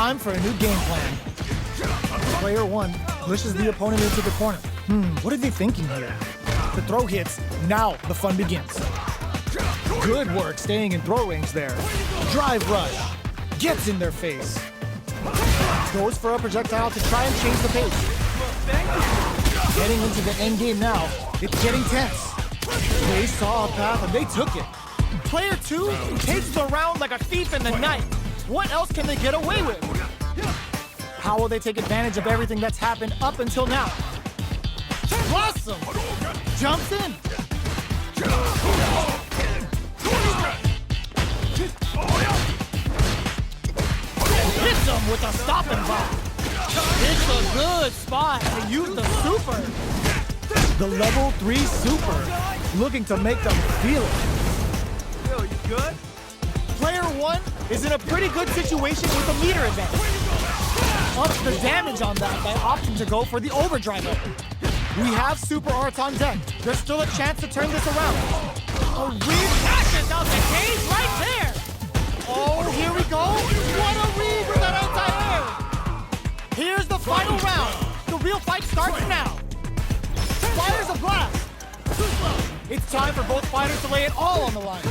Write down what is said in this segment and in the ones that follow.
time for a new game plan. Player 1 pushes the opponent into the corner. What are they thinking here? The throw hits, now the fun begins. Good work staying in throw range there. Drive rush, gets in their face. Goes for a projectile to try and change the pace. Getting into the end game now, it's getting tense. They saw a path and they took it. Player 2 takes the round like a thief in the night. What else can they get away with? How will they take advantage of everything that's happened up until now? Blossom jumps in. Hits him with a stop and block. It's a good spot to use the super. The level 3 super, looking to make them feel it. Yo, you good? Player 1 is in a pretty good situation with a meter advantage. Ups the damage on that by opting to go for the overdrive open. We have super arts on deck. There's still a chance to turn this around. A read catches out the cage right there. Oh, here we go. What a read with that anti-air. Here's the final round. The real fight starts now. Fires a blast. It's time for both fighters to lay it all on the line.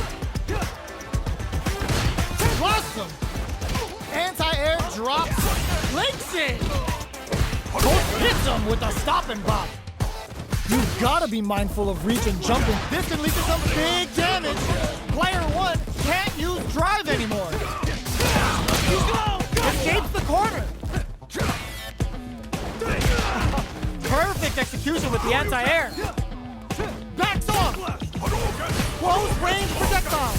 Blossom. Anti-air drops. Links it. Both hits him with a stop and bop. You've got to be mindful of reach and jumping. This can lead to some big damage. Player 1 can't use drive anymore. Escapes the corner. Perfect execution with the anti-air. Backs off. Close range projectile.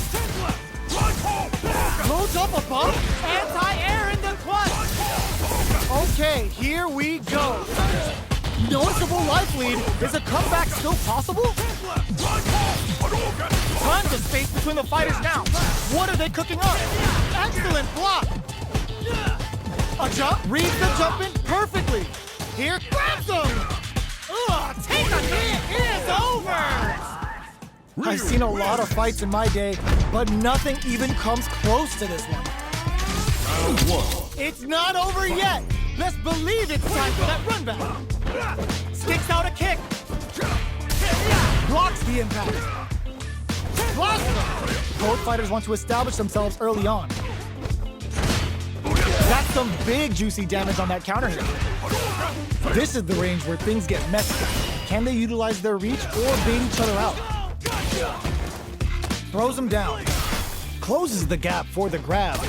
Loads up a bump. Anti-air in the clutch. Okay, here we go. Noticeable life lead. Is a comeback still possible? Tons of space between the fighters now. What are they cooking up? Excellent block. A jump, reads the jump in perfectly. Here grabs him. Ugh, take a hit. It is over. I've seen a lot of fights in my day, but nothing even comes close to this one. It's not over yet. Let's believe it's time for that run back. Sticks out a kick. Blocks the impact. Blossom. Both fighters want to establish themselves early on. That's some big juicy damage on that counter hit. This is the range where things get messy. Can they utilize their reach or bait each other out? Throws him down. Closes the gap for the grab.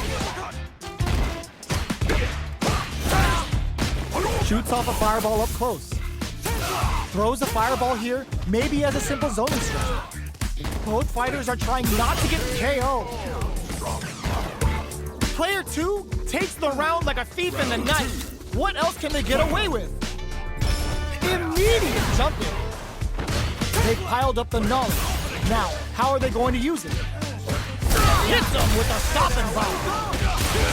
Shoots off a fireball up close. Throws a fireball here, maybe as a simple zoning strat. Both fighters are trying not to get KO. Player 2 takes the round like a thief in the night. What else can they get away with? Immediate jumping. They've piled up the knowledge. Now, how are they going to use it? Hits them with a stop and bop.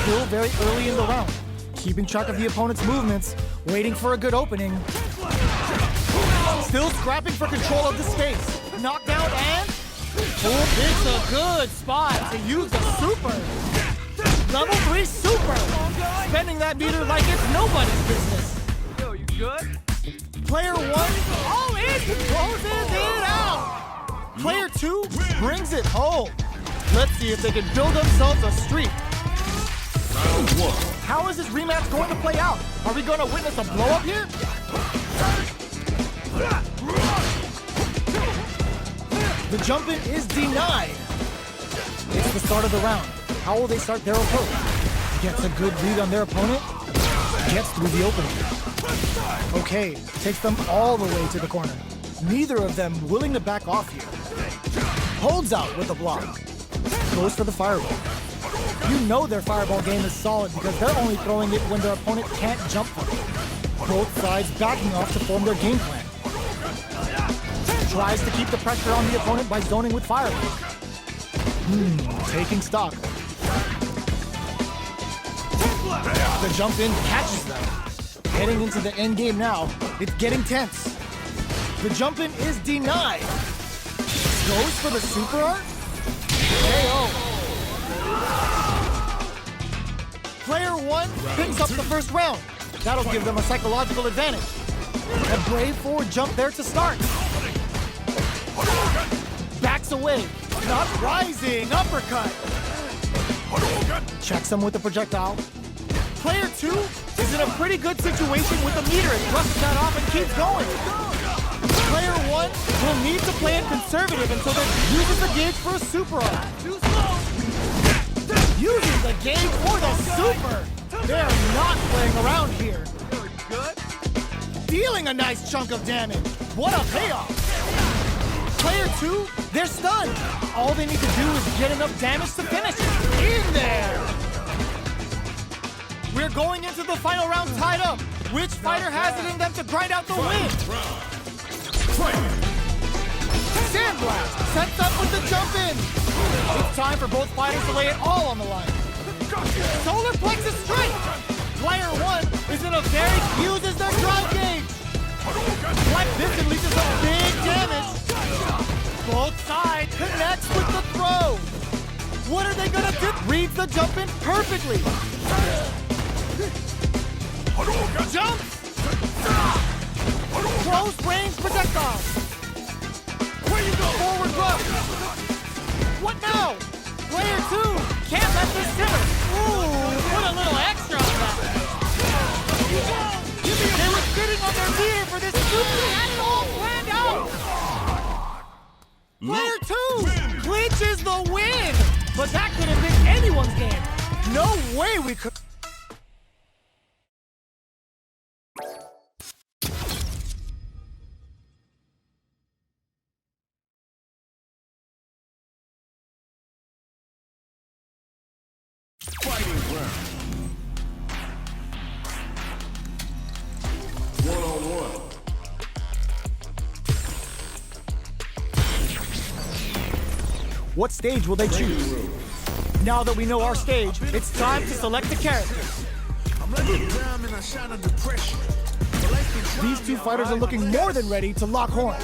Still very early in the round. Keeping track of the opponent's movements, waiting for a good opening. Still scrapping for control of the space. Knockdown and... It's a good spot to use the super. Level 3 super. Spending that meter like it's nobody's business. Yo, you good? Player 1 all in, closes it out. Player 2 brings it home. Let's see if they can build themselves a streak. How is this rematch going to play out? Are we going to witness a blow-up here? The jump-in is denied. It's the start of the round. How will they start their approach? Gets a good read on their opponent. Gets through the opening. Okay, takes them all the way to the corner. Neither of them willing to back off here. Holds out with a block. Goes for the fireball. You know their fireball game is solid because they're only throwing it when their opponent can't jump for it. Both sides backing off to form their game plan. Tries to keep the pressure on the opponent by zoning with fireball. Taking stock. The jump in catches them. Heading into the end game now, it's getting tense. The jump in is denied. Goes for the super art. KO. Player one picks up the first round. That'll give them a psychological advantage. A brave forward jump there to start. Backs away. Not rising. Uppercut. Checks him with the projectile. Player two is in a pretty good situation with the meter and brushes that off and keeps going. Player one will need to play it conservative until they uses the gauge for a super art. Using the gauge for the super. They're not playing around here. Dealing a nice chunk of damage. What a payoff. Player two, they're stunned. All they need to do is get enough damage to finish it. In there. We're going into the final round tied up. Which fighter has it in them to grind out the win? Sandblast sets up with the jump in. It's time for both fighters to lay it all on the line. Solar Plexus strike. Player one is in a very uses their drive gauge. Like this unleashes some big damage. Both sides connects with the throw. What are they gonna do? Reads the jump in perfectly. Jump! Close range projectile. Where you go? Forward rush. What now? Player two can't let this simmer. Ooh, put a little extra on that. They were sitting on their meter for this super. Had it all planned out. Player two clinches the win. But that could have been anyone's game. No way we could. Fighting round. One-on-one. What stage will they choose? Now that we know our stage, it's time to select the characters. These two fighters are looking more than ready to lock horns.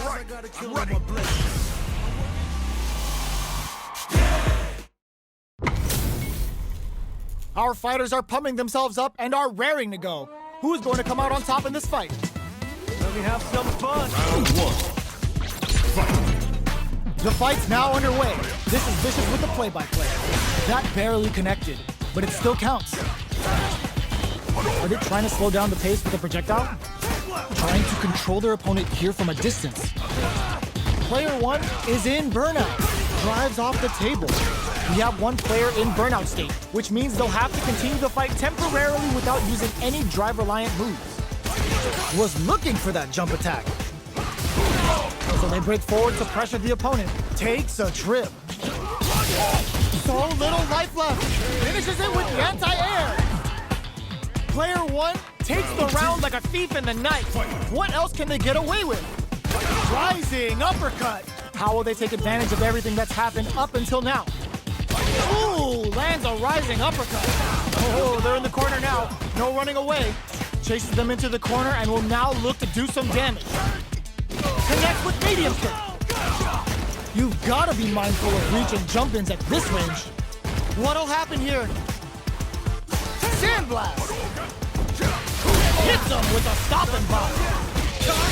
Our fighters are pumping themselves up and are raring to go. Who's going to come out on top in this fight? Let me have some fun. Round one. Fight. The fight's now underway. This is Vicious with the play-by-play. That barely connected, but it still counts. Are they trying to slow down the pace with a projectile? Trying to control their opponent here from a distance. Player one is in burnout. Drives off the table. We have one player in burnout state, which means they'll have to continue the fight temporarily without using any drive-reliant moves. Was looking for that jump attack. So they break forward to pressure the opponent. Takes a trip. So little life left. Finishes it with the anti-air. Player one takes the round like a thief in the night. What else can they get away with? Rising uppercut. How will they take advantage of everything that's happened up until now? Ooh, lands a rising uppercut. Oh, they're in the corner now. No running away. Chases them into the corner and will now look to do some damage. Connects with medium kick. You've got to be mindful of reach and jump-ins at this range. What'll happen here? Sandblast! Hits them with a stopping block.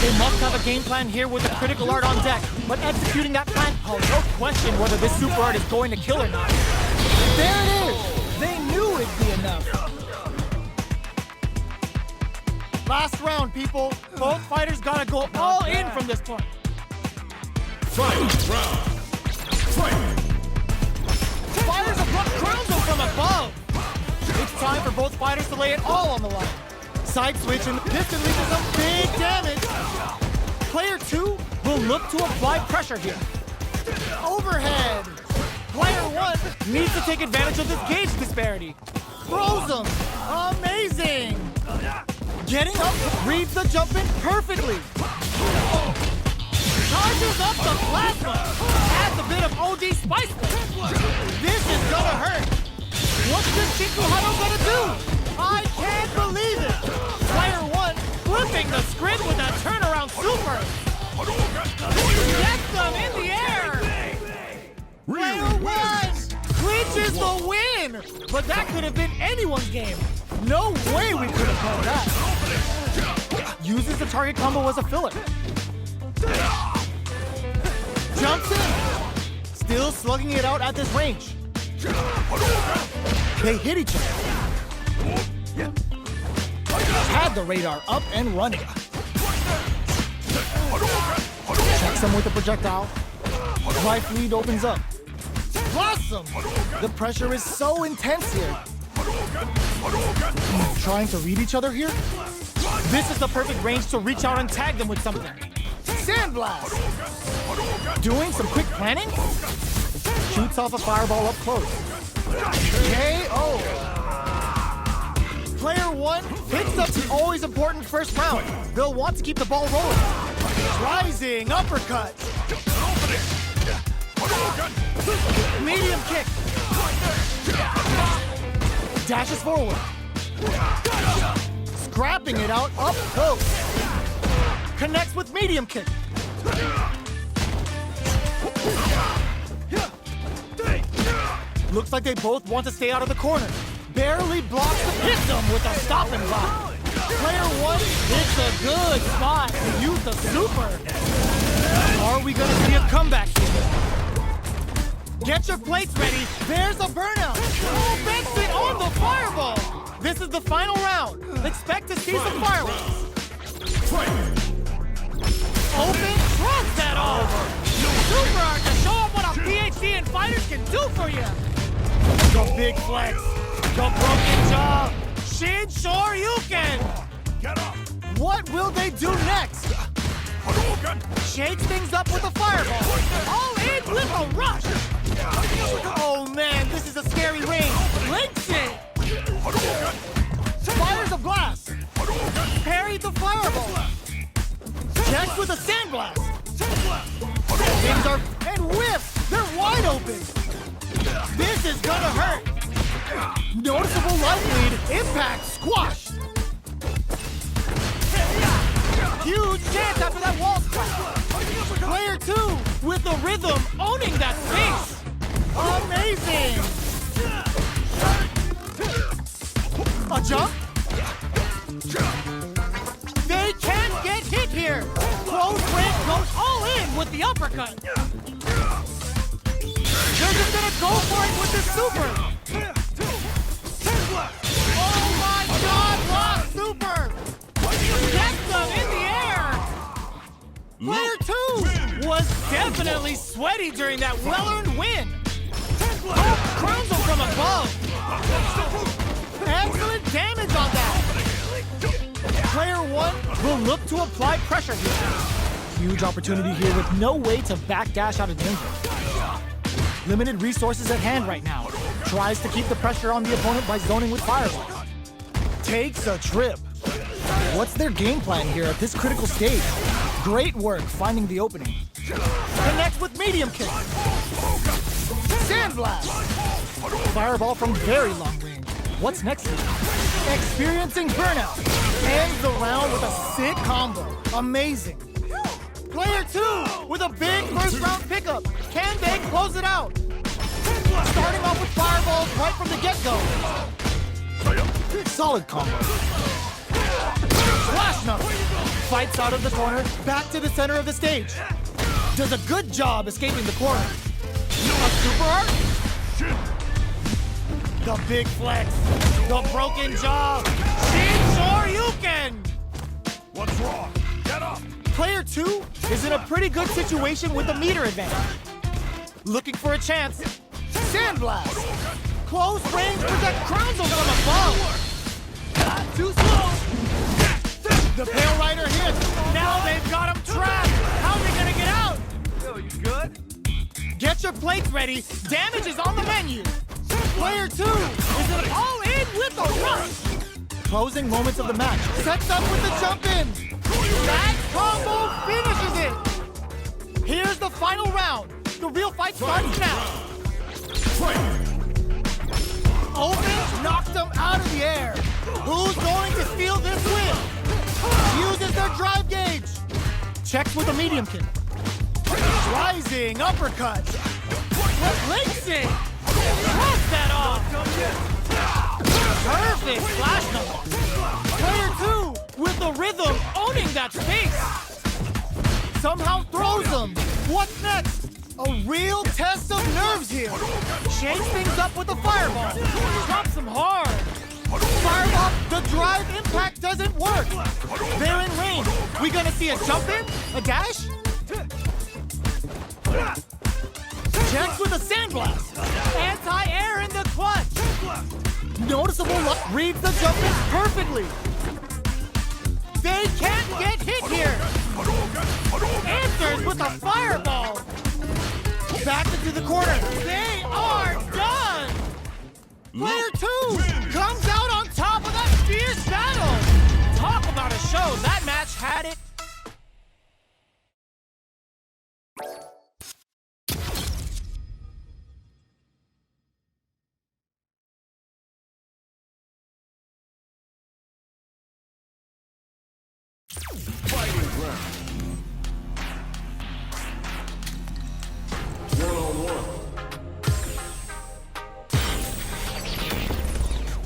They must have a game plan here with a critical art on deck, but executing that plan, oh, no question whether this super art is going to kill or not. There it is! They knew it'd be enough. Last round, people. Both fighters gotta go all in from this point. Fight round. Fight. Fires a block crowns them from above. It's time for both fighters to lay it all on the line. Side switch and this unleashes some big damage. Player two will look to apply pressure here. Overhead. Player one needs to take advantage of this gauge disparity. Throws them. Amazing. Getting up, reads the jump in perfectly. Charges up the plasma. Adds a bit of OD spice. This is gonna hurt. What's this Chikuhado gonna do? I can't believe it. Player one flipping the script with a turnaround super. Gets them in the air. Player one clinches cinches the win! But that could have been anyone's game. No way we could have called that. Uses the target combo as a filler. Jumps in. Still slugging it out at this range. They hit each other. Had the radar up and running. Checks him with a projectile. Life lead opens up. Blossom! The pressure is so intense here. Trying to read each other here? This is the perfect range to reach out and tag them with something. Sandblast! Doing some quick planning? Shoots off a fireball up close. KO! Player one picks up the always important first round. They'll want to keep the ball rolling. Rising uppercut. Medium kick. Dashes forward. Scrapping it out up close. Connects with medium kick. Looks like they both want to stay out of the corner. Barely blocks the victim with a stop and block. Player one hits a good spot to use the super. Are we gonna see a comeback here? Get your plates ready. There's a burnout. Who makes it on the fireball? This is the final round. Expect to see some fireworks. Open, cross that over. Super art to show them what a PhD in fighters can do for you. The big flex. The broken jaw. Shin Shoryuken. What will they do next? Shakes things up with a fireball. All in with a rush. Oh man, this is a scary range. Links it. Fires a blast. Parried the fireball. Checks with a sandblast. Things are and whiff. They're wide open. This is gonna hurt. Noticeable life lead. Impact squashed. Huge chance after that wall spike. Player two with the rhythm owning that space. Amazing. A jump. They can't get hit here. Close range goes all in with the uppercut. They're just gonna go for it with the super. Oh my God, lost super. Gets them in the air. Player two was definitely sweaty during that well-earned win. Oh, crowns them from above. Excellent damage on that. Player one will look to apply pressure here. Huge opportunity here with no way to backdash out of danger. Limited resources at hand right now. Tries to keep the pressure on the opponent by zoning with fireballs. Takes a trip. What's their game plan here at this critical stage? Great work finding the opening. Connects with medium kick. Sandblast. Fireball from very long range. What's next here? Experiencing burnout. Ends the round with a sick combo. Amazing. Player two with a big first round pickup. Can they close it out? Starting off with fireballs right from the get-go. Solid combo. Flash knuckle. Fights out of the corner, back to the center of the stage. Does a good job escaping the corner. A super art? The big flex. The broken jaw. Shin Shoryuken. What's wrong? Get up! Player two is in a pretty good situation with a meter advantage. Looking for a chance. Sandblast. Close range project crowns him from above. Too slow. The Pale Rider hits. Now they've got him trapped. How's he gonna get out? Yo, you good? Get your plates ready. Damage is on the menu. Player two is an all-in with a rush. Closing moments of the match. Sets up with the jump in. That combo finishes it. Here's the final round. The real fight starts now. Open knocked them out of the air. Who's going to steal this win? Uses their drive gauge. Checks with a medium kick. Rising uppercut. Links it. Blast that off! Perfect flash number! Player 2 with the rhythm, owning that space! Somehow throws him! What's next? A real test of nerves here! Shakes things up with a fireball! Drops him hard! Fireball, the drive impact doesn't work! They're in range! We gonna see a jump in? A dash? Checks with a sandblast! Anti-air in the clutch! Noticeable luck reads the jump in perfectly! They can't get hit here! Answers with a fireball! Back into the corner! They are done! Player 2 comes out on top of that fierce battle! Talk about a show! That match had it! Fighting ground. One-on-one.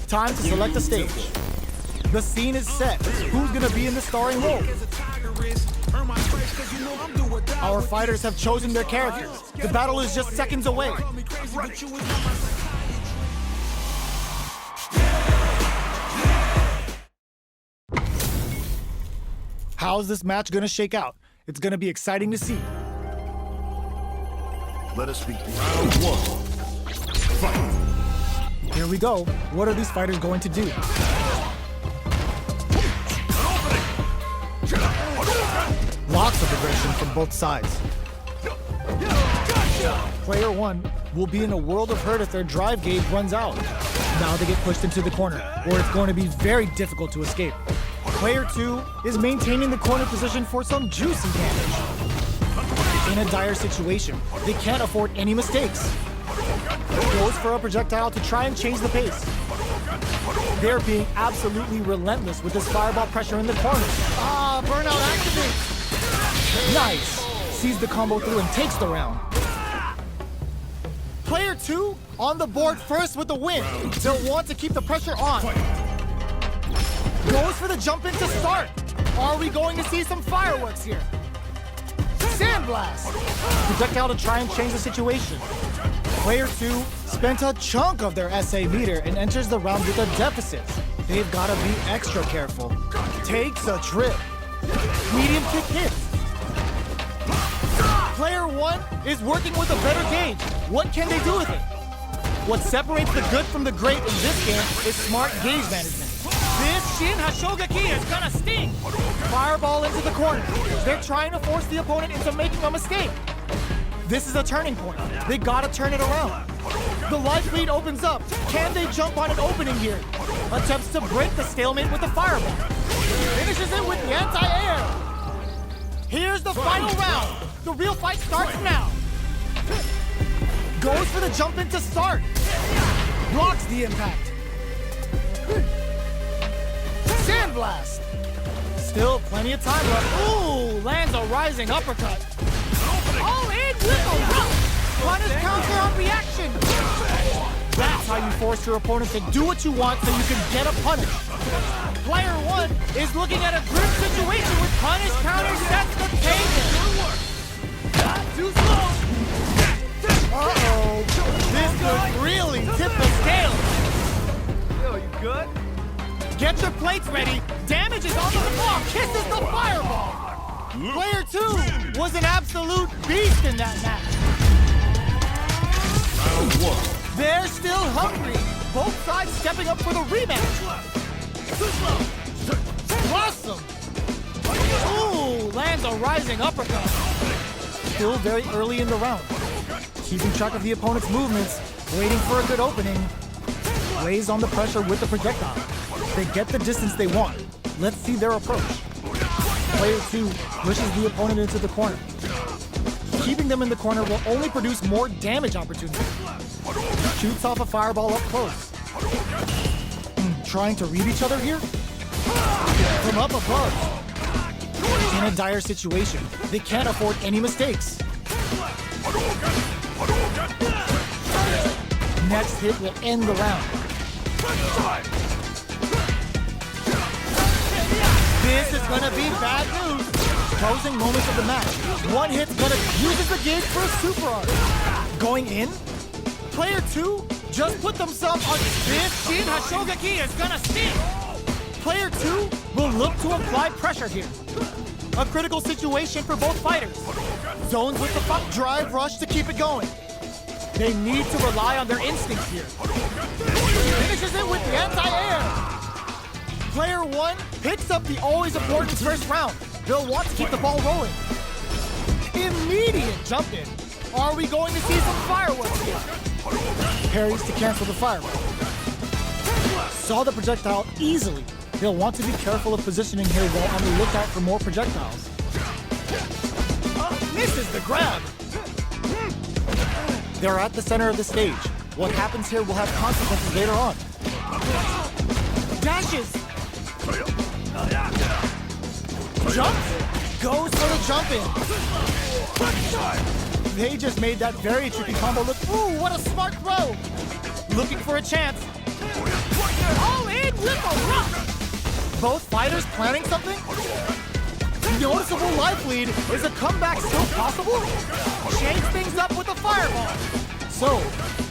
Time to select a stage. The scene is set. Who's gonna be in the starring role? Our fighters have chosen their characters. The battle is just seconds away. How's this match gonna shake out? It's gonna be exciting to see. Let us begin. Round 1. Fight. Here we go. What are these fighters going to do? Lots of aggression from both sides. Player 1 will be in a world of hurt if their drive gauge runs out. Now they get pushed into the corner, or it's going to be very difficult to escape. Player 2 is maintaining the corner position for some juicy damage. In a dire situation, they can't afford any mistakes. Goes for a projectile to try and change the pace. They're being absolutely relentless with this fireball pressure in the corner. Burnout activates. Nice. Sees the combo through and takes the round. Player 2 on the board first with the win. They'll want to keep the pressure on. Goes for the jump in to start. Are we going to see some fireworks here? Sandblast. Projectile to try and change the situation. Player 2 spent a chunk of their SA meter and enters the round with a deficit. They've got to be extra careful. Takes a trip. Medium kick hits. Player 1 is working with a better gauge. What can they do with it? What separates the good from the great in this game is smart gauge management. This Shin Hashogaki is gonna sting! Fireball into the corner. They're trying to force the opponent into making a mistake. This is a turning point. They gotta turn it around. The life lead opens up. Can they jump on an opening here? Attempts to break the stalemate with the fireball. Finishes it with the anti-air. Here's the final round. The real fight starts now. Goes for the jump in to start. Blocks the impact. Sandblast. Still plenty of time left. Ooh, lands a rising uppercut. All in with a rough. Punish counter on reaction. That's how you force your opponent to do what you want so you can get a punish. Player 1 is looking at a grim situation with punish counter sets the table. Too slow. Uh-oh. This could really tip the scale. Yo, you good? Get your plates ready. Damage is on the floor. Kisses the fireball. Player 2 was an absolute beast in that match. Round 1. They're still hungry. Both sides stepping up for the rematch. Awesome. Ooh, lands a rising uppercut. Still very early in the round. Keeping track of the opponent's movements, waiting for a good opening. Lays on the pressure with the projectile. They get the distance they want. Let's see their approach. Player 2 pushes the opponent into the corner. Keeping them in the corner will only produce more damage opportunities. Shoots off a fireball up close. Trying to read each other here? From up above. In a dire situation, they can't afford any mistakes. Next hit will end the round. This is gonna be bad news. Closing moments of the match. One hit's gonna use the gauge for a super art. Going in? Player 2 just put themselves on spin. Shin Hashogaki is gonna sting. Player 2 will look to apply pressure here. A critical situation for both fighters. Zones with the drive rush to keep it going. They need to rely on their instincts here. Finishes it with the anti-air. Player 1 picks up the always important first round. They'll want to keep the ball rolling. Immediate jump in. Are we going to see some fireworks here? Parries to cancel the firework. Saw the projectile easily. They'll want to be careful of positioning here while on the lookout for more projectiles. Misses the grab. They're at the center of the stage. What happens here will have consequences later on. Dashes. Jumps. Goes for the jump in. They just made that very tricky combo look. Ooh, what a smart throw. Looking for a chance. All in with a rock. Both fighters planning something? Noticeable life lead. Is a comeback still possible? Change things up with a fireball. So,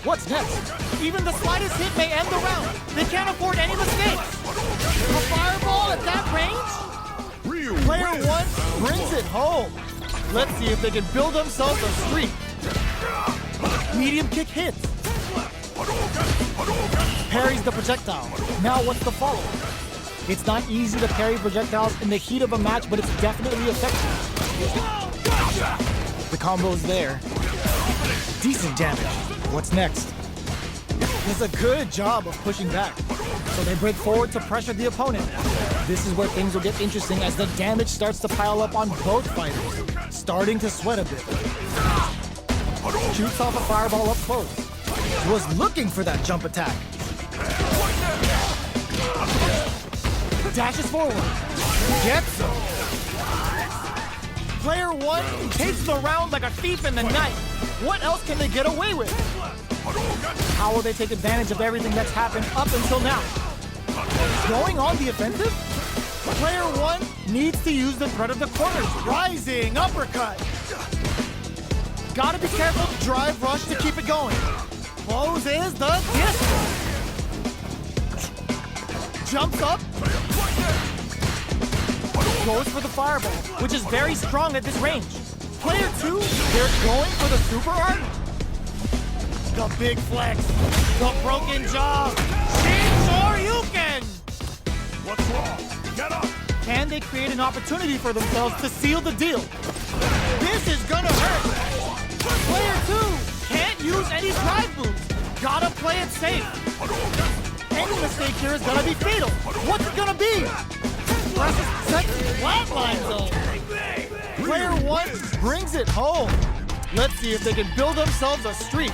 what's next? Even the slightest hit may end the round. They can't afford any mistakes. A fireball at that range? Player 1 brings it home. Let's see if they can build themselves a streak. Medium kick hits. Parries the projectile. Now what's the follow-up? It's not easy to parry projectiles in the heat of a match, but it's definitely effective. The combo's there. Decent damage. What's next? Does a good job of pushing back. So they break forward to pressure the opponent. This is where things will get interesting as the damage starts to pile up on both fighters. Starting to sweat a bit. Shoots off a fireball up close. Was looking for that jump attack. Dashes forward. Gets him. Player 1 takes the round like a thief in the night. What else can they get away with? How will they take advantage of everything that's happened up until now? Going on the offensive? Player 1 needs to use the threat of the corners. Rising uppercut. Gotta be careful to drive rush to keep it going. Closes the distance. Jumps up. Goes for the fireball, which is very strong at this range. Player 2, they're going for the super art. The big flex. The broken jaw. Shin Shoryuken. What's wrong? Get up! Can they create an opportunity for themselves to seal the deal? This is gonna hurt. Player 2 can't use any drive moves. Gotta play it safe. Any mistake here is gonna be fatal. What's it gonna be? Presses set flatline zone. Player 1 brings it home. Let's see if they can build themselves a streak.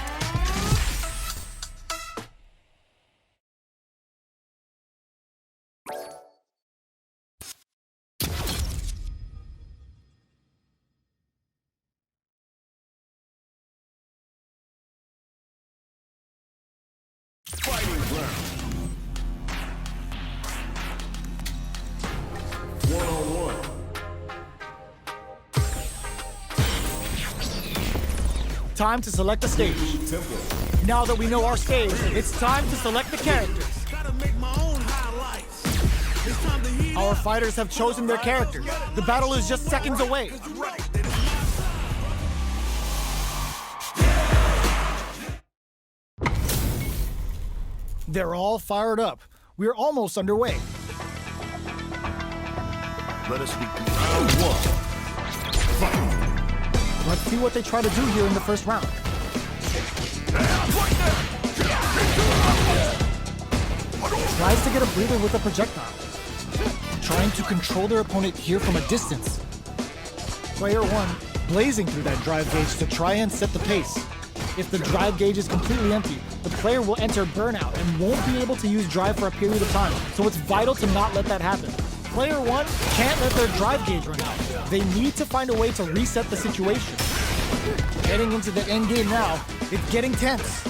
Fighting round. 1-on-1. Time to select the stage. Tempo. Now that we know our stage, it's time to select the characters. Gotta make my own highlights. It's time to heat Our fighters have chosen their characters. The battle is just seconds away. They're all fired up. We're almost underway. Let us begin. Round 1. Fight. Let's see what they try to do here in the first round. Tries to get a breather with a projectile. Trying to control their opponent here from a distance. Player 1 blazing through that drive gauge to try and set the pace. If the drive gauge is completely empty, the player will enter burnout and won't be able to use drive for a period of time, so it's vital to not let that happen. Player 1 can't let their drive gauge run out. They need to find a way to reset the situation. Heading into the end game now, it's getting tense.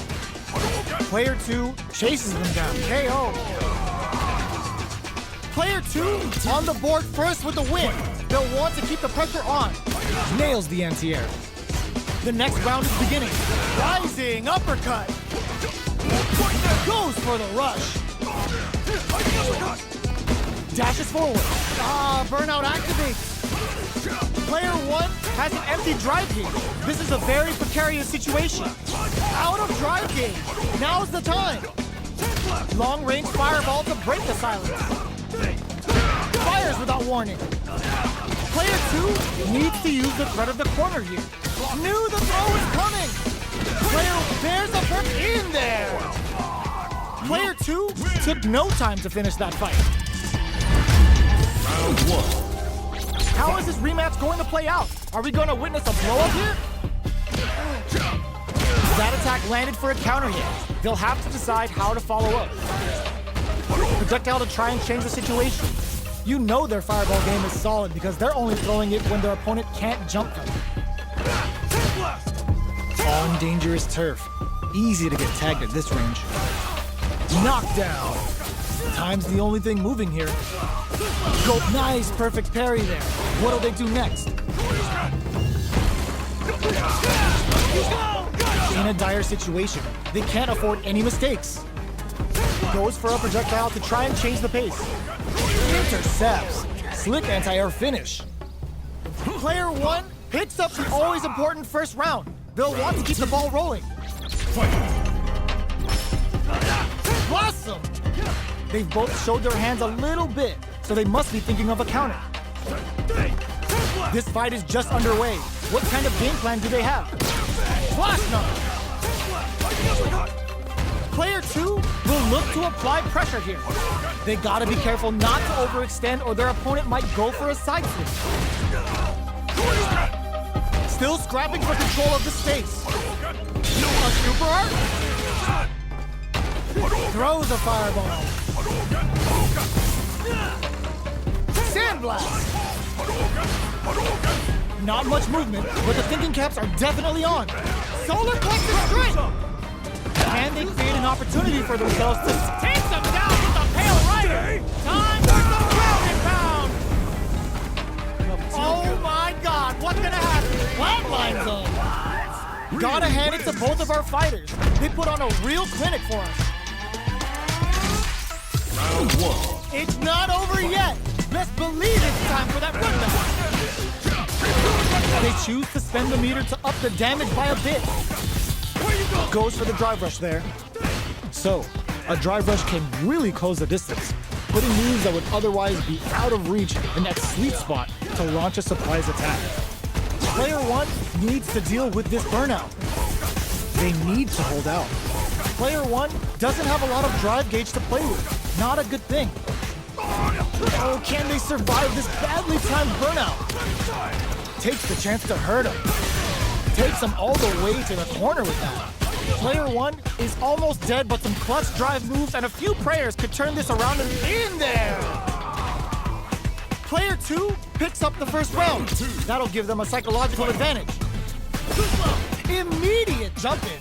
Player 2 chases them down. KO. Player 2 on the board first with the win. They'll want to keep the pressure on. Nails the anti-air. The next round is beginning. Rising uppercut. Goes for the rush. Dashes forward. Burnout activates. Player 1 has an empty drive gauge. This is a very precarious situation. Out of drive gauge. Now's the time. Long-range fireball to break the silence. Fires without warning. Player 2 needs to use the threat of the corner here. Knew the throw was coming. Player bears a hook in there. Player 2 took no time to finish that fight. Round 1. How is this rematch going to play out? Are we going to witness a blow-up here? That attack landed for a counter hit. They'll have to decide how to follow up. Projectile to try and change the situation. You know their fireball game is solid because they're only throwing it when their opponent can't jump them. On dangerous turf. Easy to get tagged at this range. Knockdown. Time's the only thing moving here. Go, nice, perfect parry there. What'll they do next? In a dire situation, they can't afford any mistakes. Goes for a projectile to try and change the pace. Intercepts. Slick anti-air finish. Player 1 picks up the always important first round. They'll want to keep the ball rolling. Blossom! They've both showed their hands a little bit, so they must be thinking of a counter. This fight is just underway. What kind of game plan do they have? Flash knock! Player 2 will look to apply pressure here. They gotta be careful not to overextend or their opponent might go for a side switch. Still scrapping for control of the space. A super art? Throws a fireball. Sandblast! Not much movement, but the thinking caps are definitely on. Solar plexus strike! Can they create an opportunity for themselves to take them down with the Pale Rider? Time for the ground and pound! Oh my god, what's gonna happen? Flatline zone! Gotta hand it to both of our fighters. They put on a real clinic for us. Round 1. It's not over yet. Best believe it's time for that run back. They choose to spend the meter to up the damage by a bit. Goes for the drive rush there. So, a drive rush can really close the distance, putting moves that would otherwise be out of reach in that sweet spot to launch a surprise attack. Player 1 needs to deal with this burnout. They need to hold out. Player 1 doesn't have a lot of drive gauge to play with. Not a good thing. Oh, can they survive this badly timed burnout? Takes the chance to hurt him. Takes him all the way to the corner with that. Player 1 is almost dead, but some clutch drive moves and a few prayers could turn this around and in there. Player 2 picks up the first round. That'll give them a psychological advantage. Immediate jump in.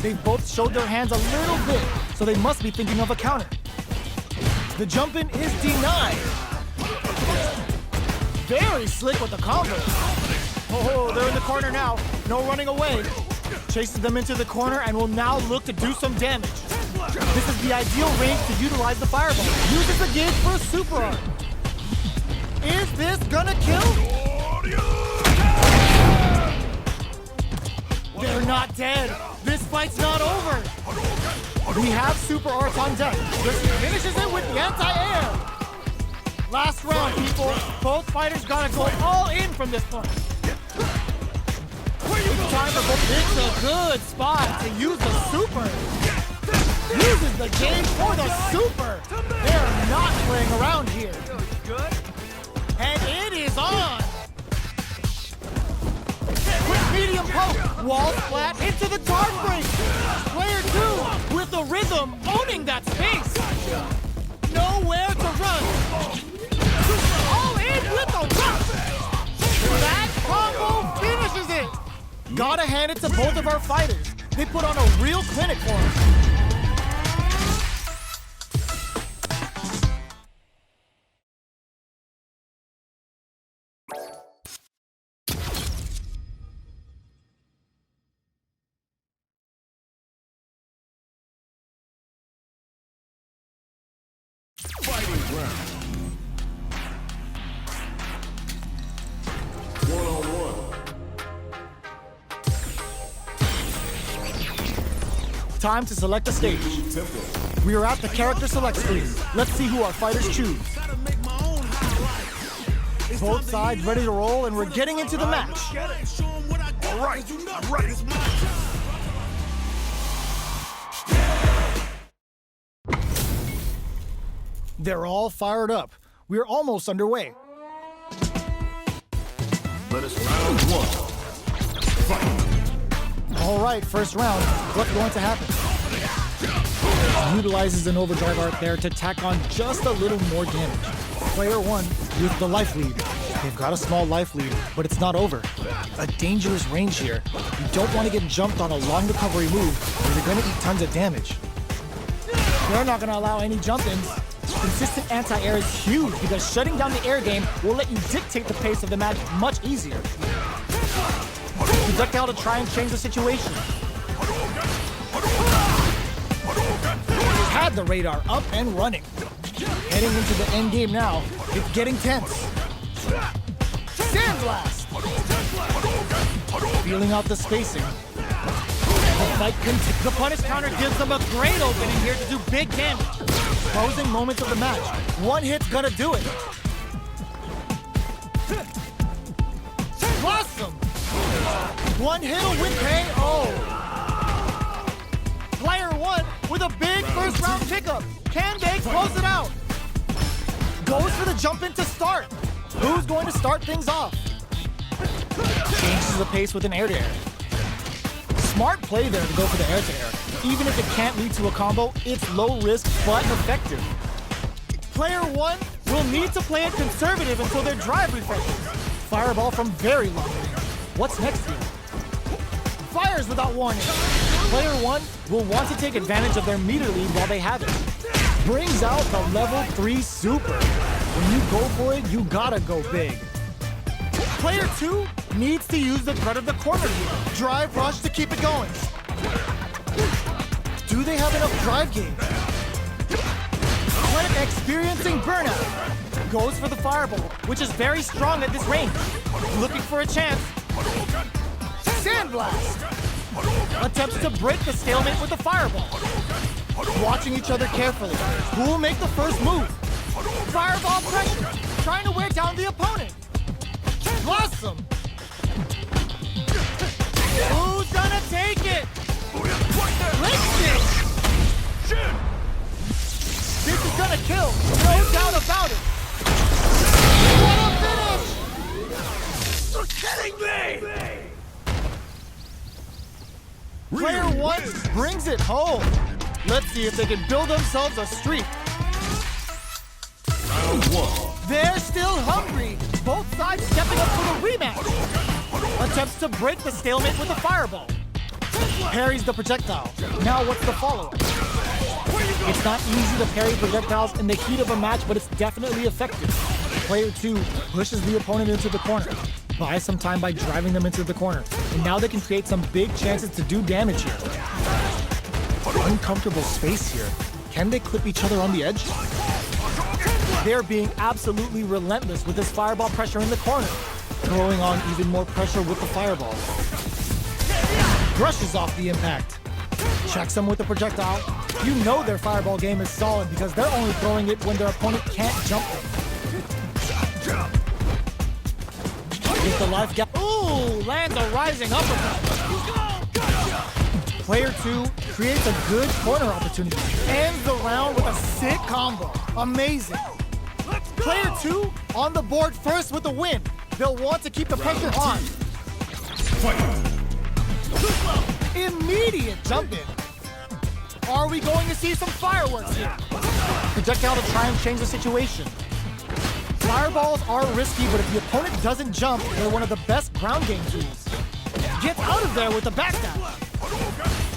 They've both showed their hands a little bit, so they must be thinking of a counter. The jump in is denied. Very slick with the combo. Oh, they're in the corner now. No running away. Chases them into the corner and will now look to do some damage. This is the ideal range to utilize the fireball. Uses the gauge for a super art. Is this gonna kill? They're not dead. This fight's not over. We have super arts on deck. This finishes it with the anti-air. Last round, people. Both fighters gotta go all in from this point. It's time for both. It's a good spot to use the super. Uses the game for the super. They're not playing around here. And it is on. Quick medium poke. Wall flat into the guard break. Player 2 with the rhythm owning that space. Nowhere to run. All in with the rush. That combo finishes it. Gotta hand it to both of our fighters. They put on a real clinic for him. Fighting round. One-on-one. Time to select a stage. Tempo. We are at the character select screen. Let's see who our fighters choose. Both sides ready to roll, and we're getting into the match. All right, I'm ready. They're all fired up. We're almost underway. Let us round one. Fight. All right, first round. What's going to happen? Utilizes an overdrive art there to tack on just a little more damage. Player one with the life lead. They've got a small life lead, but it's not over. A dangerous range here. You don't want to get jumped on a long recovery move, or you're going to eat tons of damage. They're not going to allow any jump-ins. Consistent anti-air is huge because shutting down the air game will let you dictate the pace of the match much easier. Projectile to try and change the situation. Had the radar up and running. Heading into the end game now. It's getting tense. Sandblast! Feeling out the spacing. The punish counter gives them a great opening here to do big damage. Closing moments of the match. One hit's gonna do it. Awesome! One hit'll win KO. Player one with a big first round pickup. Can they close it out? Goes for the jump in to start. Who's going to start things off? Changes the pace with an air-to-air. Smart play there to go for the air-to-air. Even if it can't lead to a combo, it's low risk but effective. Player one will need to play it conservative until their drive refreshes. Fireball from very long range. What's next here? Fires without warning. Player one will want to take advantage of their meter lead while they have it. Brings out the level 3 super. When you go for it, you gotta go big. Player two needs to use the threat of the corner here. Drive rush to keep it going. Do they have enough drive gauge? Clinic experiencing burnout. Goes for the fireball, which is very strong at this range. Looking for a chance. Sandblast! Attempts to break the stalemate with the fireball. Watching each other carefully. Who will make the first move? Fireball pressure. Trying to wear down the opponent. Blossom! Who's gonna take it? Licks it! This is gonna kill, no doubt about it. What a finish! You're kidding me! Player one brings it home. Let's see if they can build themselves a streak. Round one. They're still hungry. Both sides stepping up for the rematch. Attempts to break the stalemate with a fireball. Parries the projectile. Now what's the follow-up? It's not easy to parry projectiles in the heat of a match, but it's definitely effective. Player two pushes the opponent into the corner. Buys some time by driving them into the corner. And now they can create some big chances to do damage here. Uncomfortable space here. Can they clip each other on the edge? They're being absolutely relentless with this fireball pressure in the corner. Throwing on even more pressure with the fireball. Brushes off the impact. Checks them with the projectile. You know their fireball game is solid because they're only throwing it when their opponent can't jump them. With the life gap. Ooh, lands a rising uppercut. Player two creates a good corner opportunity. Ends the round with a sick combo. Amazing. Player two on the board first with the win. They'll want to keep the pressure on. Immediate jump in. Are we going to see some fireworks here? Projectile to try and change the situation. Fireballs are risky, but if the opponent doesn't jump, they're one of the best ground game tools. Gets out of there with the backdash.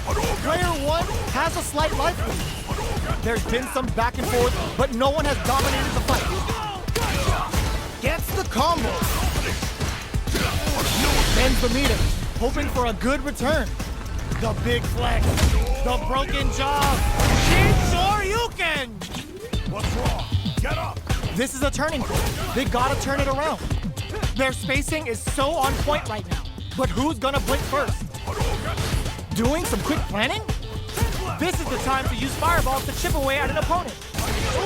Player 1 has a slight life lead. There's been some back and forth, but no one has dominated the fight. Gets the combo. Ends the meter, hoping for a good return. The big flex, the broken jaw. Shoryuken! What's wrong? Get up! This is a turning point. They gotta turn it around. Their spacing is so on point right now. But who's gonna blink first? Doing some quick planning? This is the time to use fireballs to chip away at an opponent.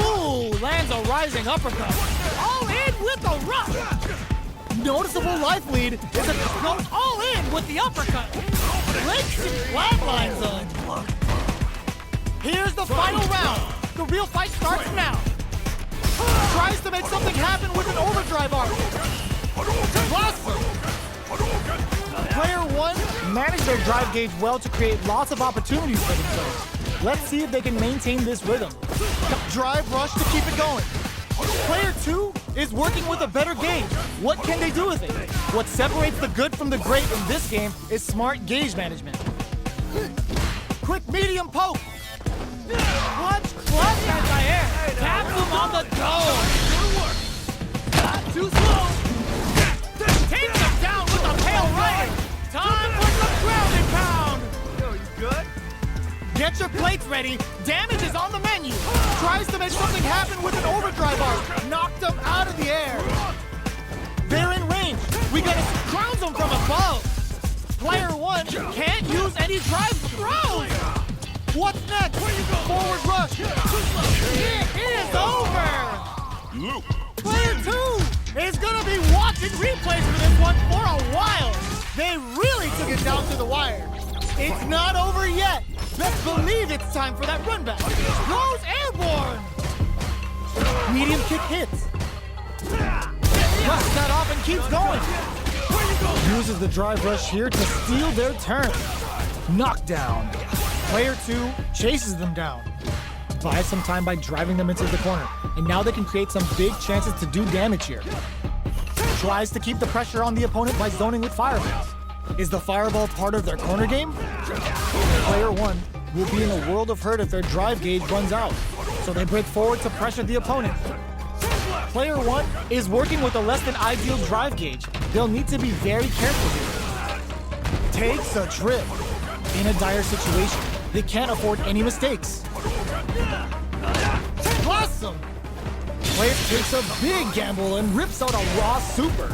Ooh, lands a rising uppercut. All in with the rush. Noticeable life lead is it goes all in with the uppercut. Links and flatlines on. Here's the final round. The real fight starts now. Tries to make something happen with an overdrive arm. Blossom. Player 1 managed their drive gauge well to create lots of opportunities for themselves. Let's see if they can maintain this rhythm. Drive rush to keep it going. Player 2 is working with a better gauge. What can they do with it? What separates the good from the great in this game is smart gauge management. Quick medium poke. Clutch anti-air. Taps him on the dome. Too slow. Takes him down with a tail right. Time for some grounding pound. Yo, you good? Get your plates ready. Damage is on the menu. Tries to make something happen with an overdrive arc. Knocked him out of the air. They're in range. We gotta ground them from above. Player 1 can't use any drive throws. What's next? Forward rush. It is over. Luke! Player 2 is gonna be watching replays for this one for a while. They really took it down to the wire. It's not over yet. Let's believe it's time for that run back. Goes airborne. Medium kick hits. Ducks that off and keeps going. Uses the drive rush here to steal their turn. Knockdown. Player 2 chases them down. Buys some time by driving them into the corner. And now they can create some big chances to do damage here. Tries to keep the pressure on the opponent by zoning with fireballs. Is the fireball part of their corner game? Player 1 will be in a world of hurt if their drive gauge runs out. So they break forward to pressure the opponent. Player 1 is working with a less than ideal drive gauge. They'll need to be very careful here. Takes a trip. In a dire situation, they can't afford any mistakes. Blossom! Player takes a big gamble and rips out a raw super.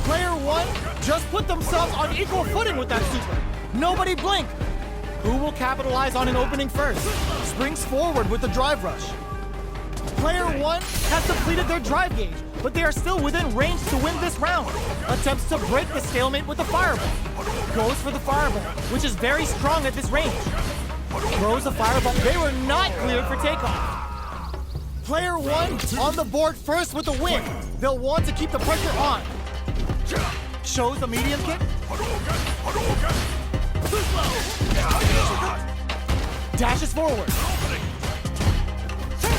Player 1 just put themselves on equal footing with that super. Nobody blink. Who will capitalize on an opening first? Springs forward with the drive rush. Player 1 has depleted their drive gauge, but they are still within range to win this round. Attempts to break the stalemate with the fireball. Goes for the fireball, which is very strong at this range. Throws the fireball. They were not cleared for takeoff. Player 1 on the board first with the win. They'll want to keep the pressure on. Shows a medium kick. Dashes forward.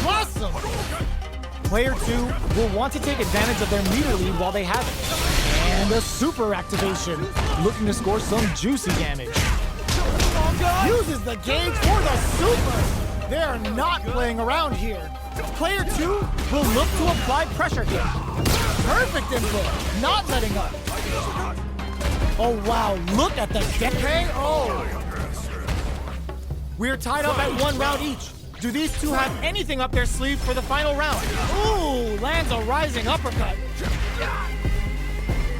Blossom! Player 2 will want to take advantage of their meter lead while they have it. And a super activation, looking to score some juicy damage. Uses the gauge for the super. They are not playing around here. Player 2 will look to apply pressure here. Perfect input, not letting up. Oh wow, look at the decay. Oh. We're tied up at 1 round each. Do these two have anything up their sleeves for the final round? Ooh, lands a rising uppercut.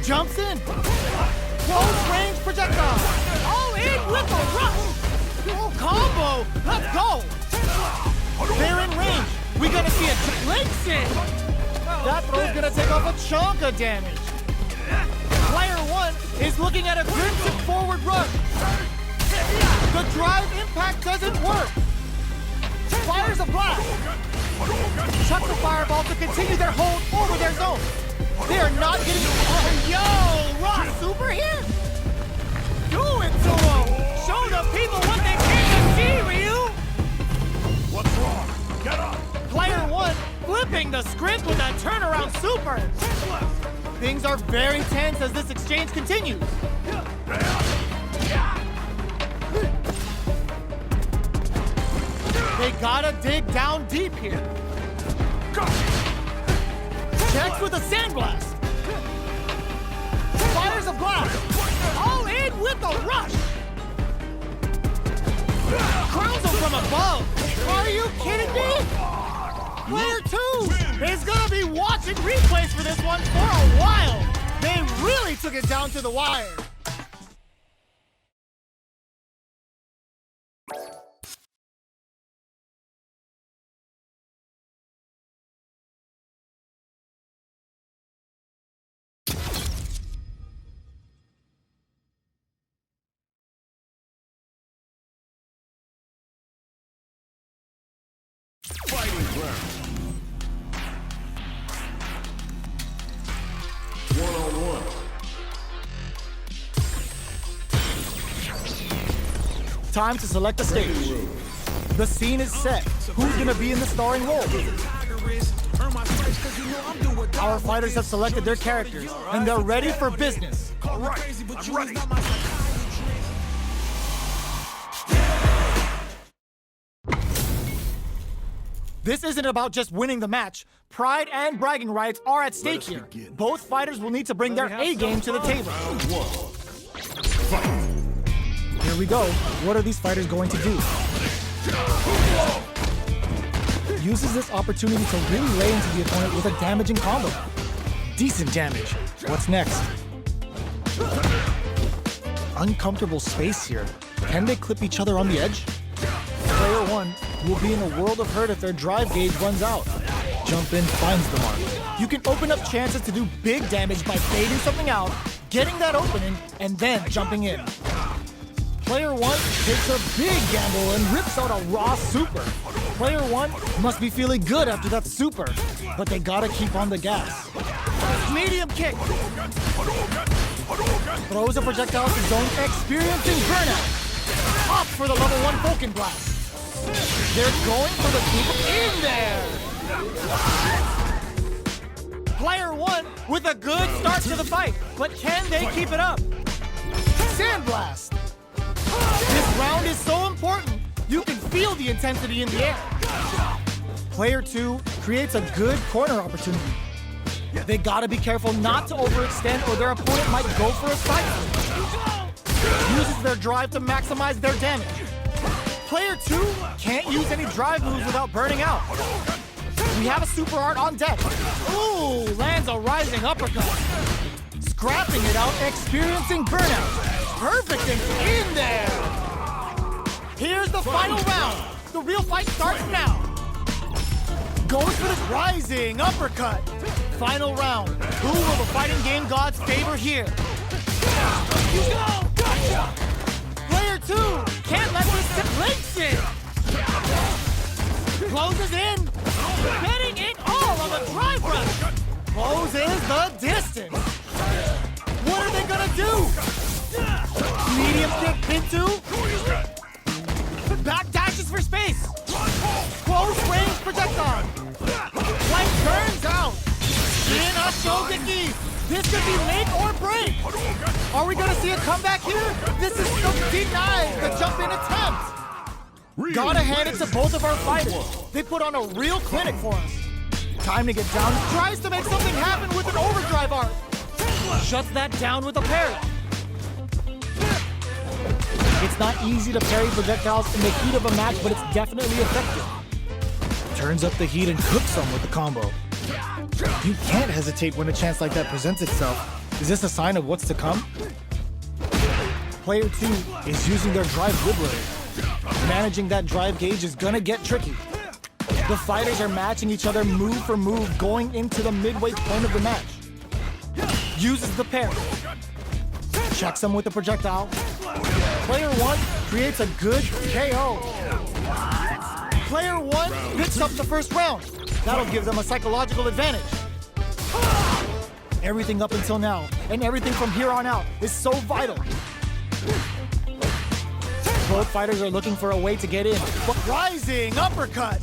Jumps in. Close range projectile. All in with a rush. Oh, combo. Let's go. They're in range. We're gonna see a links in. That throw's gonna take off a chunk of damage. Player 1 is looking at a crimson forward rush. The drive impact doesn't work. Fires a blast. Chucks the fireball to continue their hold over their zone. They are not getting. Oh, yo, raw super here. Do it to them. Show the people what they can see, Ryu. What's wrong? Get up! Player 1 flipping the script with a turnaround super. Things are very tense as this exchange continues. They gotta dig down deep here. Checks with a sandblast. Fires a blast. All in with a rush. Crowns him from above. Are you kidding me? Player 2 is gonna be watching replays for this one for a while. They really took it down to the wire. Fighting round. 1-on-1. Time to select a stage. The scene is set. Who's gonna be in the starring role? Our fighters have selected their characters, and they're ready for business. All right, I'm ready. This isn't about just winning the match. Pride and bragging rights are at stake here. begin. Both fighters will need to bring their A game to the table. Round 1. Fight. Here we go. What are these fighters going to do? Uses this opportunity to really lay into the opponent with a damaging combo. Decent damage. What's next? Uncomfortable space here. Can they clip each other on the edge? Player 1 will be in a world of hurt if their drive gauge runs out. Jump in finds the mark. You can open up chances to do big damage by baiting something out, getting that opening, and then jumping in. Player 1 takes a big gamble and rips out a raw super. Player 1 must be feeling good after that super, but they gotta keep on the gas. Medium kick. Throws a projectile to zone, experiencing burnout. Opt for the level 1 Vulcan blast. They're going for the people in there. Player 1 with a good start to the fight, but can they keep it up? Sandblast. This round is so important, you can feel the intensity in the air. Player 2 creates a good corner opportunity. They gotta be careful not to overextend or their opponent might go for a side flip. Uses their drive to maximize their damage. Player 2 can't use any drive moves without burning out. We have a super art on deck. Ooh, lands a rising uppercut. Scrapping it out, experiencing burnout. Perfect and in there. Here's the final round. The real fight starts now. Goes for this rising uppercut. Final round. Who will the fighting game gods favor here? Gotcha! Player 2 can't let this sit links in. Closes in. Getting it all on the drive rush. Closes the distance. What are they gonna do? Medium kick into. Back dashes for space. Close range projectile. Flank turns out. In a Shogeki. This could be make or break. Are we gonna see a comeback here? This is so denied the jump in attempt. Gotta hand it to both of our fighters. They put on a real clinic for us. Time to get down. Tries to make something happen with an overdrive art. Shuts that down with a parry. It's not easy to parry projectiles in the heat of a match, but it's definitely effective. Turns up the heat and cooks them with the combo. You can't hesitate when a chance like that presents itself. Is this a sign of what's to come? Player 2 is using their drive liberally. Managing that drive gauge is gonna get tricky. The fighters are matching each other move for move going into the midway point of the match. Uses the parry. Checks them with the projectile. Player 1 creates a good KO. Player 1 picks up the first round. That'll give them a psychological advantage. Everything up until now, and everything from here on out, is so vital. Both fighters are looking for a way to get in, but rising uppercut!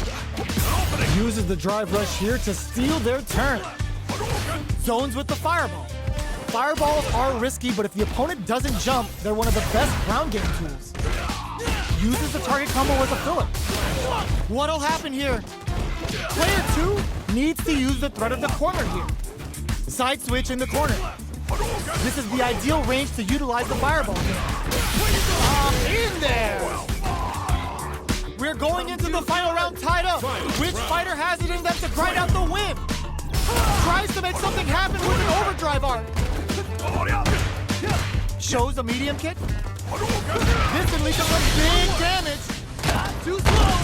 Uses the drive rush here to steal their turn. Zones with the fireball. Fireballs are risky, but if the opponent doesn't jump, they're one of the best ground game tools. Uses the target combo as a filler. What'll happen here? Player 2 needs to use the threat of the corner here. Side switch in the corner. This is the ideal range to utilize the fireball here. In there! We're going into the final round tied up. Which fighter has it in them to grind out the win? Tries to make something happen with an overdrive arc. Shows a medium kick. This can lead to some big damage. Too slow.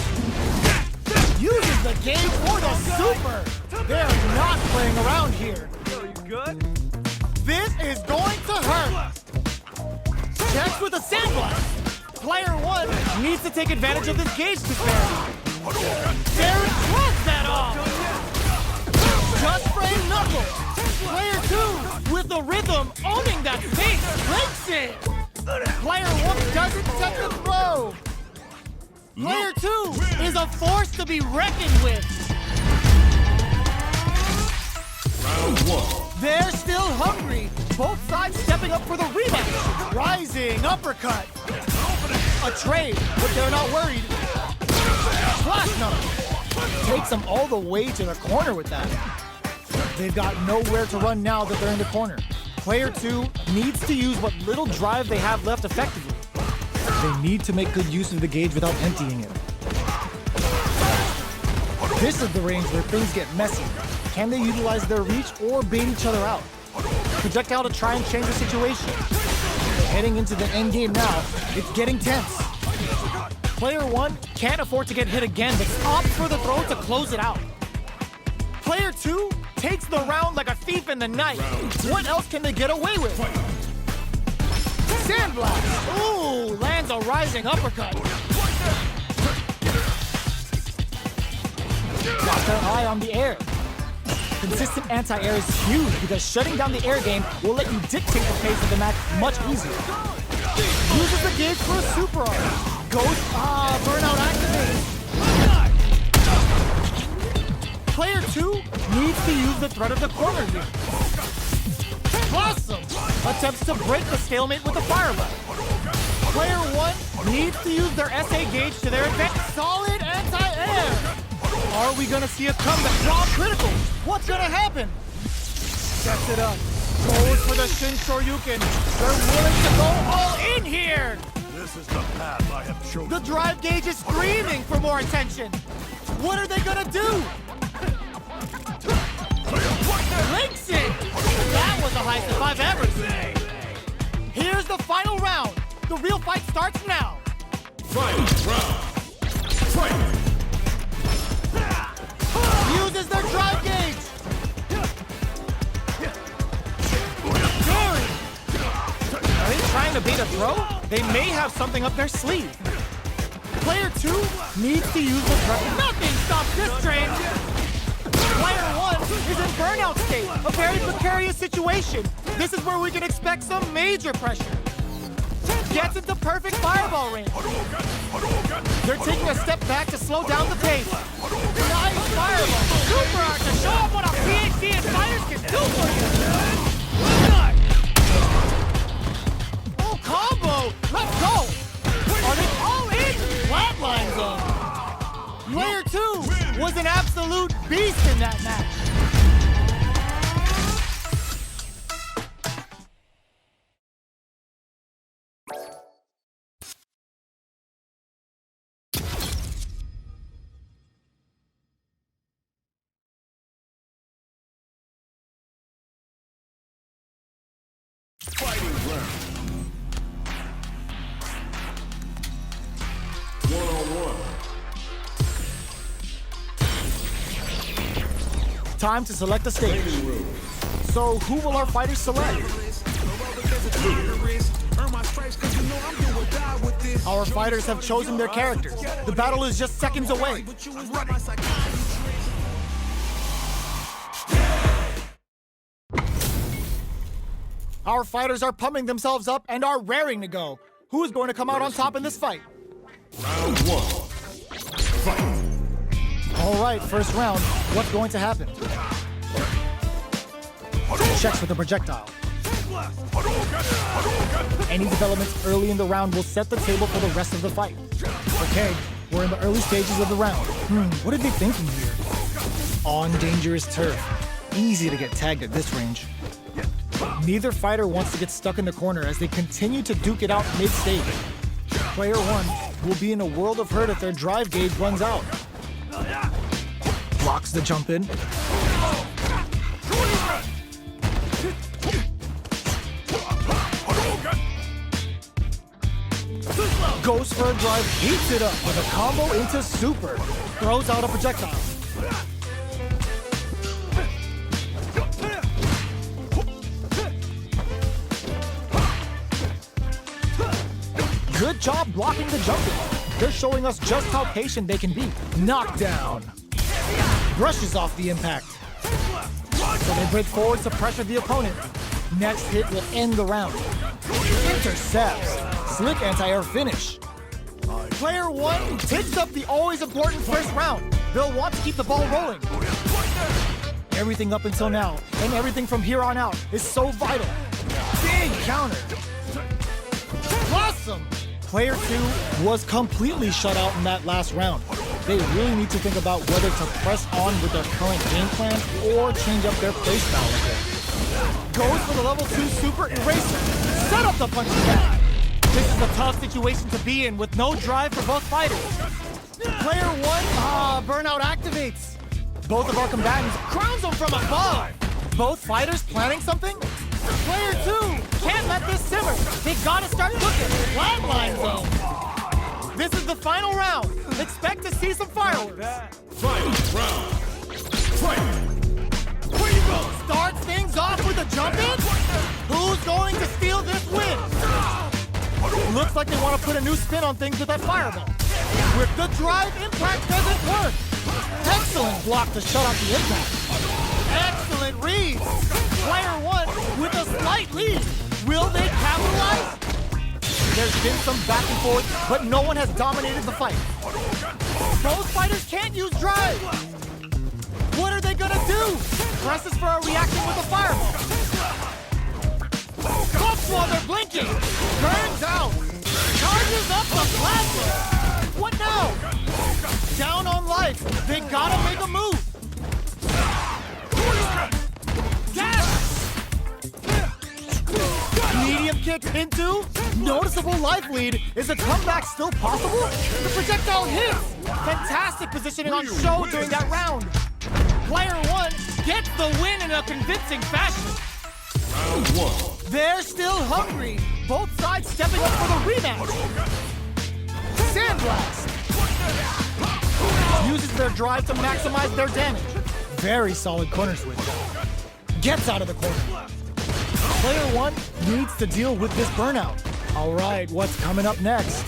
Uses the game for the super. They're not playing around here. Yo, you good? This is going to hurt. Checks with a sandblast. Player 1 needs to take advantage of this gauge disparity. Darren flush that off. Just frame knuckle. Player 2 with the rhythm owning that space. Links it. Player 1 doesn't set the throw. Player 2 is a force to be reckoned with. Round 1. They're still hungry. Both sides stepping up for the rematch. Rising uppercut. A trade, but they're not worried. Flash knuckle. Takes them all the way to the corner with that. They've got nowhere to run now that they're in the corner. Player 2 needs to use what little drive they have left effectively. They need to make good use of the gauge without emptying it. This is the range where things get messy. Can they utilize their reach or bait each other out? Projectile to try and change the situation. Heading into the end game now, it's getting tense. Player 1 can't afford to get hit again, but opts for the throw to close it out. Player 2 takes the round like a thief in the night. What else can they get away with? Sandblast! Ooh, lands a rising uppercut. Got their eye on the air. Consistent anti-air is huge because shutting down the air game will let you dictate the pace of the match much easier. Uses the gauge for a super arc. Goes, burnout activated. Player 2 needs to use the threat of the corner here. Blossom attempts to break the stalemate with the fireball. Player 1 needs to use their SA gauge to their advantage. Solid anti-air. Are we gonna see a comeback? Draw critical. What's gonna happen? Sets it up. Goes for the Shin Shoryuken. They're willing to go all in here. This is the path I have chosen. The drive gauge is screaming for more attention. What are they gonna do? Links it. That was the highest if I've ever seen. Here's the final round. The real fight starts now. Final round. Fight. Uses their drive gauge. Very. Are they trying to bait a throw? They may have something up their sleeve. Player 2 needs to use the throw. Nothing stops this train. Player 1 is in burnout state, a very precarious situation. This is where we can expect some major pressure. Gets into perfect fireball range. They're taking a step back to slow down the pace. Nice fireball. Super arc to show off what a PhD in fighters can do for you. Full combo. Let's go. Are they all in? Flatline zone. Player 2 was an absolute beast in that match. Fighting round. 1-on-1. Time to select the stage. So who will our fighters select? Our fighters have chosen their characters. The battle is just seconds away. Our fighters are pumping themselves up and are raring to go. Who's going to come out on top in this fight? Round 1. Fight. All right, first round. What's going to happen? Checks with the projectile. Any developments early in the round will set the table for the rest of the fight. Okay, We're in the early stages of the round. What are they thinking here? On dangerous turf. Easy to get tagged at this range. Neither fighter wants to get stuck in the corner as they continue to duke it out mid-stage. Player 1 will be in a world of hurt if their drive gauge runs out. Blocks the jump in. Goes for a drive, heats it up with a combo into super. Throws out a projectile. Good job blocking the jump in. They're showing us just how patient they can be. Knockdown. Brushes off the impact. So they break forward to pressure the opponent. Next hit will end the round. Intercepts. Slick anti-air finish. Player 1 takes up the always important first round. They'll want to keep the ball rolling. Everything up until now, and everything from here on out, is so vital. Big counter. Awesome! Player 2 was completely shut out in that last round. They really need to think about whether to press on with their current game plan or change up their play style a bit. Goes for the level 2 super eraser. Set up the punching bag. This is a tough situation to be in with no drive for both fighters. Player 1, burnout activates. Both of our combatants crowns them from above. Both fighters planning something? Player 2 can't let this simmer. They gotta start cooking. Flatline zone. This is the final round. Expect to see some fireworks. Final round. Fight! Where you go? Starts things off with a jump in? Who's going to steal this win? Looks like they want to put a new spin on things with that fireball. With the drive, impact doesn't work. Excellent block to shut out the impact. Excellent read. Player 1 with a slight lead. Will they capitalize? There's been some back and forth, but no one has dominated the fight. Both fighters can't use drive. What are they gonna do? Presses for a reaction with a fireball. Buffs while they're blinking. Turns out. Charges up the plasma. What now? Down on life. They gotta make a move. Medium kick into. Noticeable life lead. Is a comeback still possible? The projectile hits. Fantastic positioning on show during that round. Player 1 gets the win in a convincing fashion. Round 1. They're still hungry. Both sides stepping up for the rematch. Sandblast. Uses their drive to maximize their damage. Very solid corner switch. Gets out of the corner. Player 1 needs to deal with this burnout. All right, what's coming up next?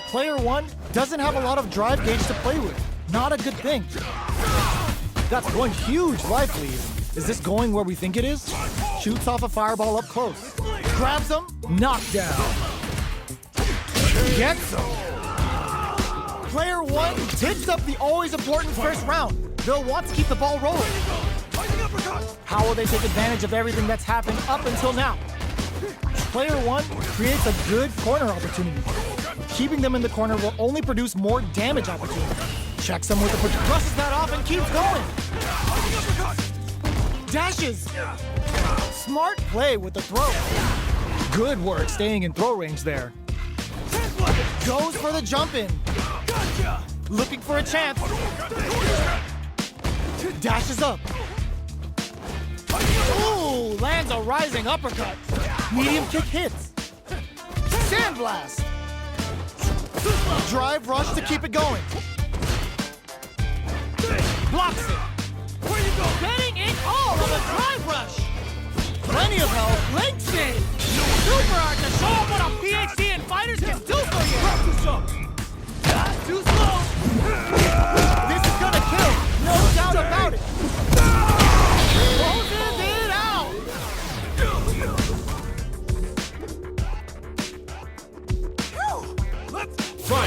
Player 1 doesn't have a lot of drive gauge to play with. Not a good thing. That's one huge life lead. Is this going where we think it is? Shoots off a fireball up close. Grabs him, knockdown. Gets him. Player 1 takes up the always important first round. They'll want to keep the ball rolling. How will they take advantage of everything that's happened up until now? Player 1 creates a good corner opportunity. Keeping them in the corner will only produce more damage opportunities. Checks them with the push, brushes that off and keeps going. Dashes. Smart play with the throw. Good work staying in throw range there. Goes for the jump in. Looking for a chance. Dashes up. Ooh, lands a rising uppercut. Medium kick hits. Sandblast. Drive rush to keep it going. Blocks it. Where you go? Getting it all on a drive rush. Plenty of help. Links it. Super hard to show off what a PhD in fighters can do for you. Too slow. This is gonna kill. No doubt about it. Closes it out.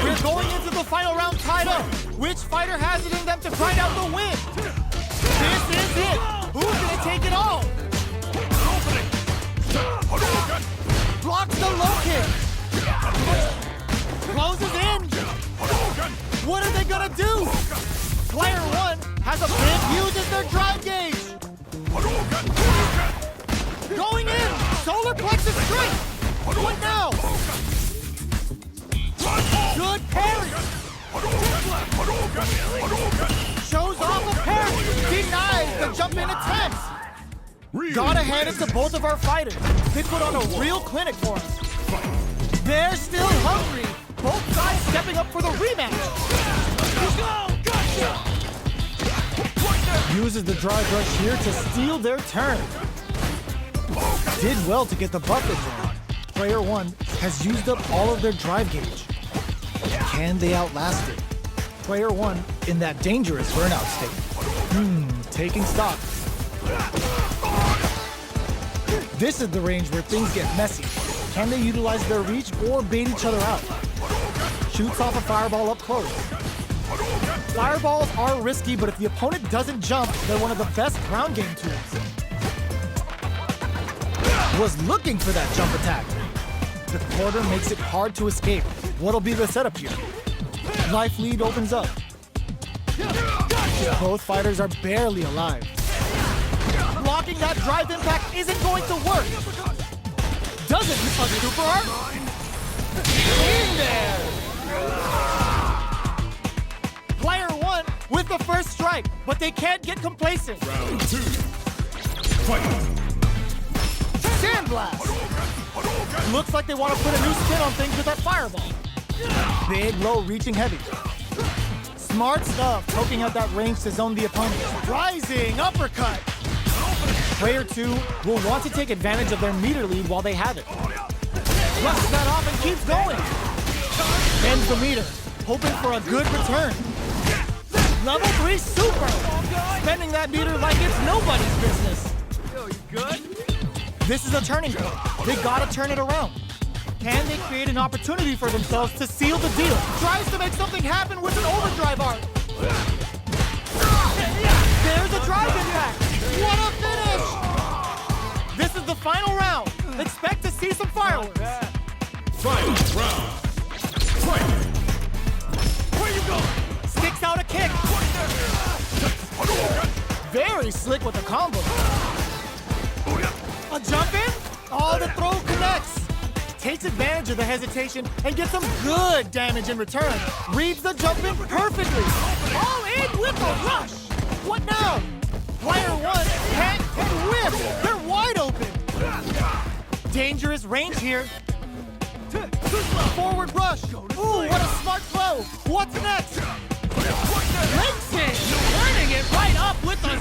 We're going into the final round tied up. Which fighter has it in them to find out the win? This is it. Who's gonna take it all? Blocks the low kick. Closes in. What are they gonna do? Player one has a big uses their drive gauge. Going in! Solar plexus strike! What now? Good parry! Shows off a parry! Denies the jump in attempt! Gotta hand it to both of our fighters. They put on a real clinic for us. They're still hungry. Both sides stepping up for the rematch. Uses the drive rush here to steal their turn. Did well to get the buff in there. Player one has used up all of their drive gauge. Can they outlast it? Player one in that dangerous burnout state. Taking stock. This is the range where things get messy. Can they utilize their reach or bait each other out? Shoots off a fireball up close. Fireballs are risky, but if the opponent doesn't jump, they're one of the best ground game tools. Was looking for that jump attack. The quarter makes it hard to escape. What'll be the setup here? Life lead opens up. Both fighters are barely alive. Blocking that drive impact isn't going to work. Doesn't a super art? In there! Player one with the first strike, but they can't get complacent. Round two. Fight. Sandblast! Looks like they want to put a new spin on things with that fireball. Big, low, reaching heavy. Smart stuff, poking out that range to zone the opponent. Rising uppercut! Player two will want to take advantage of their meter lead while they have it. Brushes that off and keeps going. Ends the meter, hoping for a good return. Level 3 super! Spending that meter like it's nobody's business. Yo, you good? This is a turning point. They gotta turn it around. Can they create an opportunity for themselves to seal the deal? Tries to make something happen with an overdrive art. There's a drive impact. What a finish! This is the final round. Expect to see some fireworks. Final round. Fight. Where you going? Sticks out a kick. Very slick with the combo. A jump in? Oh, the throw connects. Takes advantage of the hesitation and gets some good damage in return. Reads the jump in perfectly. All in with a rush. What now? Player one can't and whip. They're wide open. Dangerous range here. Forward rush. Ooh, what a smart throw. What's next? Links it. Turning it right up with a